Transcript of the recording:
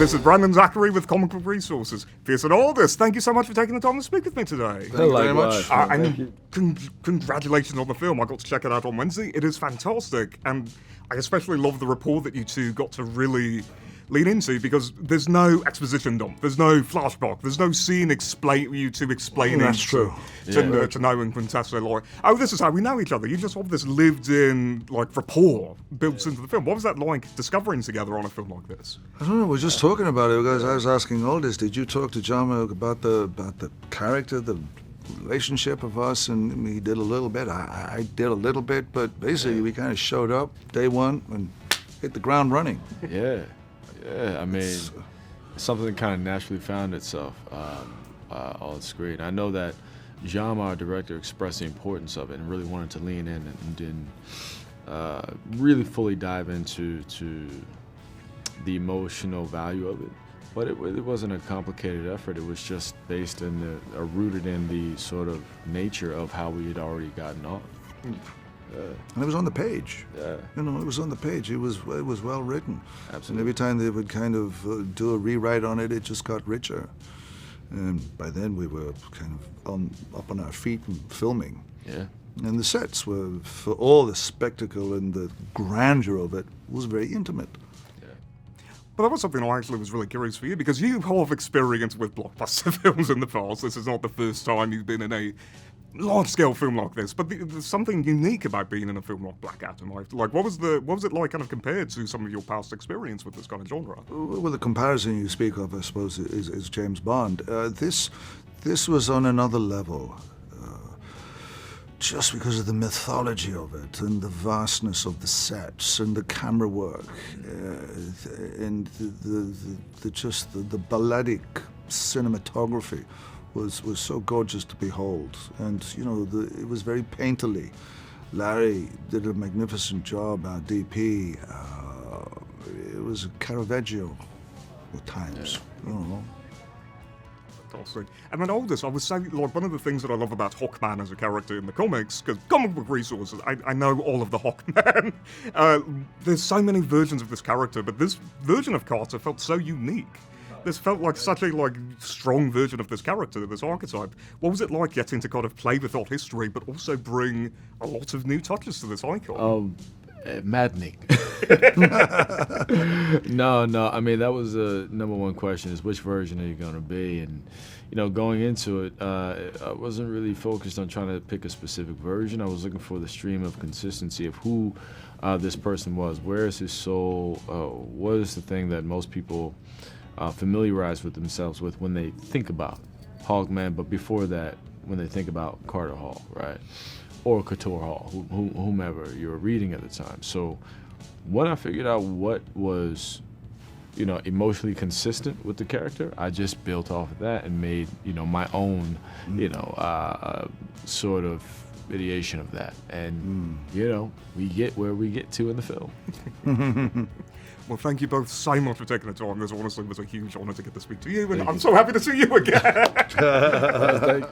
This is Brandon Zachary with Comic Book Resources. Fierce and Aldis, thank you so much for taking the time to speak with me today. Thank you very much. And congratulations on the film. I got to check it out on Wednesday. It is fantastic. And I especially love the rapport that you two got to really lean into, because there's no exposition dump, there's no flashback, there's no scene explaining That's to true. Noah and Quintessa. Like, oh, this is how we know each other. You just have this lived-in rapport built into the film. What was that like discovering together on a film like this? I don't know. We're just talking about it because I was asking Aldis, did you talk to John about the character, the relationship of us? And he did a little bit. I did a little bit, but basically we kind of showed up day one and hit the ground running. Yeah, I mean, something that kind of naturally found itself on screen. I know that Jean, our director, expressed the importance of it and really wanted to lean in and didn't really fully dive into the emotional value of it. But it wasn't a complicated effort. It was just based in rooted in the sort of nature of how we had already gotten on. And it was on the page. Yeah. You know, it was on the page. It was well written. Absolutely. And every time they would kind of do a rewrite on it, it just got richer. And by then we were kind of up on our feet and filming. Yeah. And the sets were, for all the spectacle and the grandeur of it, was very intimate. But that was something I actually was really curious for you, because you have experience with blockbuster films in the past. This is not the first time you've been in a large-scale film like this, but there's something unique about being in a film like Black Adam. Like, what was it like, kind of compared to some of your past experience with this kind of genre? Well, the comparison you speak of, I suppose, is James Bond. This was on another level, just because of the mythology of it and the vastness of the sets and the camera work and the balletic cinematography was so gorgeous to behold. And, you know, it was very painterly. Larry did a magnificent job, our DP. It was Caravaggio at times, you know. Fantastic. And then Aldis, I would say, like, one of the things that I love about Hawkman as a character in the comics, because Comic Book Resources, I know all of the Hawkman. There's so many versions of this character, but this version of Carter felt so unique. This felt like such a strong version of this character, this archetype. What was it like getting to kind of play with that history, but also bring a lot of new touches to this icon? Maddening. No. I mean, that was the number one question: is which version are you going to be? And you know, going into it, I wasn't really focused on trying to pick a specific version. I was looking for the stream of consistency of who this person was. Where is his soul? What is the thing that most people familiarize with themselves with when they think about Hawkman, but before that, when they think about Carter Hall, right? Or Couture Hall, whomever you were reading at the time. So when I figured out what was, you know, emotionally consistent with the character, I just built off of that and made, you know, my own, you know, sort of ideation of that. And, you know, we get where we get to in the film. Well, thank you both so much for taking the time. This honestly was a huge honor to get to speak to you, and I'm so happy to see you again. Thank you.